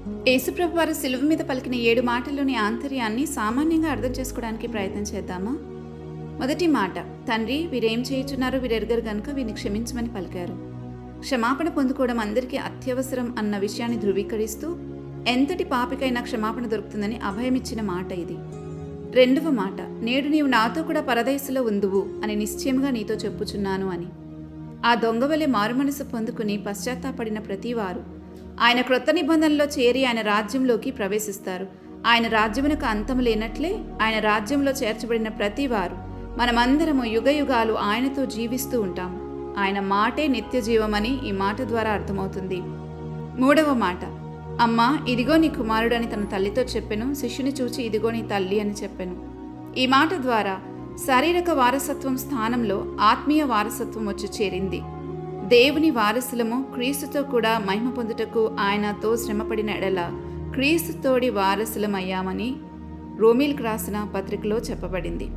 యేసుప్రభు వారు సిలువ మీద పలికిన 7 మాటల్లోని ఆంతర్యాన్ని సామాన్యంగా అర్థం చేసుకోవడానికి ప్రయత్నం చేద్దామా? మొదటి మాట, తండ్రి వీరేం చేయుచున్నారో వీరెరుగరు గనుక వీరిని క్షమించమని పలికారు. క్షమాపణ పొందుకోవడం అందరికీ అత్యవసరం అన్న విషయాన్ని ధృవీకరిస్తూ ఎంతటి పాపికైనా క్షమాపణ దొరుకుతుందని అభయమిచ్చిన మాట ఇది. రెండవ మాట, నేడు నీవు నాతో కూడా పరదేశంలో ఉందువు అని నిశ్చయముగా నీతో చెప్పుచున్నాను అని. ఆ దొంగవలె మారుమనసు పొందుకుని పశ్చాత్తాపడిన ప్రతివారు ఆయన క్రొత్త నిబంధనలో చేరి ఆయన రాజ్యంలోకి ప్రవేశిస్తారు. ఆయన రాజ్యమునకు అంతము లేనట్లే ఆయన రాజ్యంలో చేర్చబడిన ప్రతివారు మనమందరము యుగయుగాలు ఆయనతో జీవిస్తూ ఉంటాము. ఆయన మాటే నిత్య జీవమని ఈ మాట ద్వారా అర్థమవుతుంది. మూడవ మాట, అమ్మా ఇదిగో నీ కుమారుడు అని తన తల్లితో చెప్పెను, శిష్యుని చూచి ఇదిగో నీ తల్లి అని చెప్పెను. ఈ మాట ద్వారా శారీరక వారసత్వం స్థానంలో ఆత్మీయ వారసత్వం వచ్చి చేరింది. దేవుని వారసులము క్రీస్తుతో కూడా మహిమ పొందుటకు ఆయనతో శ్రమపడిన ఎడల క్రీస్తుతోడి వారసులమయ్యామని రోమీలకు రాసిన పత్రికలో చెప్పబడింది.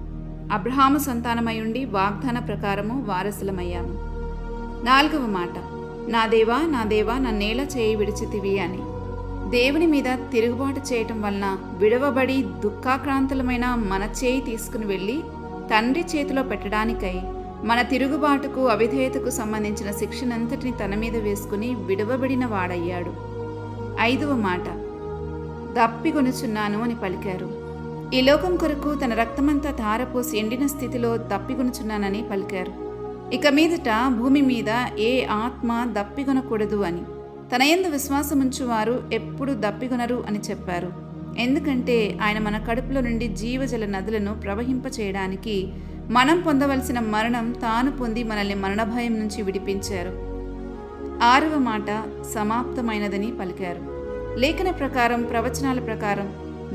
అబ్రహాము సంతానమయుండి వాగ్దాన ప్రకారము వారసులమయ్యాము. నాలుగవ మాట, నా దేవా నా దేవా నన్నేలా చేయి విడిచితివి అని. దేవుని మీద తిరుగుబాటు చేయటం వలన విడవబడి దుఃఖాక్రాంతులమైన మన చేయి తీసుకుని వెళ్ళి తండ్రి చేతిలో పెట్టడానికై మన తిరుగుబాటుకు అవిధేయతకు సంబంధించిన శిక్షనంతటిని తన మీద వేసుకుని విడవబడిన వాడయ్యాడు. ఐదవ మాట, దప్పిగొనుచున్నాను అని పలికారు. ఈ లోకం కొరకు తన రక్తమంతా ధారపోసి ఎండిన స్థితిలో దప్పిగొనుచున్నానని పలికారు. ఇక మీదట భూమి మీద ఏ ఆత్మ దప్పిగొనకూడదు అని. తన యందు విశ్వాసముంచువారు ఎప్పుడు దప్పిగొనరు అని చెప్పారు. ఎందుకంటే ఆయన మన కడుపులో నుండి జీవజల నదులను ప్రవహింపచేయడానికి మనం పొందవలసిన మరణం తాను పొంది మనల్ని మరణభయం నుంచి విడిపించారు. ఆరవ మాట, సమాప్తమైనదని పలికారు. లేఖన ప్రకారం, ప్రవచనాల ప్రకారం,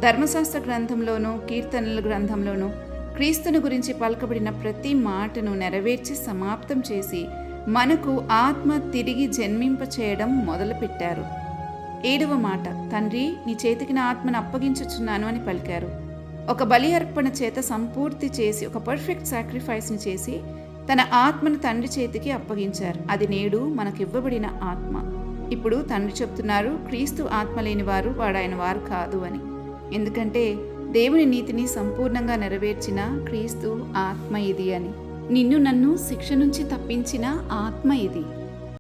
ధర్మశాస్త్ర గ్రంథంలోనూ కీర్తనల గ్రంథంలోనూ క్రీస్తుని గురించి పలకబడిన ప్రతి మాటను నెరవేర్చి సమాప్తం చేసి మనకు ఆత్మ తిరిగి జన్మింపచేయడం మొదలుపెట్టారు. ఏడవ మాట, తండ్రి నీ చేతికి నా ఆత్మను అప్పగించుచున్నాను అని పలికారు. ఒక బలి అర్పణ చేత సంపూర్తి చేసి ఒక పర్ఫెక్ట్ సాక్రిఫైస్ని చేసి తన ఆత్మను తండ్రి చేతికి అప్పగించారు. అది నేడు మనకివ్వబడిన ఆత్మ. ఇప్పుడు తండ్రి చెప్తున్నారు, క్రీస్తు ఆత్మ లేని వారు వాడాయన వారు కాదు అని. ఎందుకంటే దేవుని నీతిని సంపూర్ణంగా నెరవేర్చిన క్రీస్తు ఆత్మ ఇది అని. నిన్ను నన్ను శిక్ష నుంచి తప్పించిన ఆత్మ ఇది.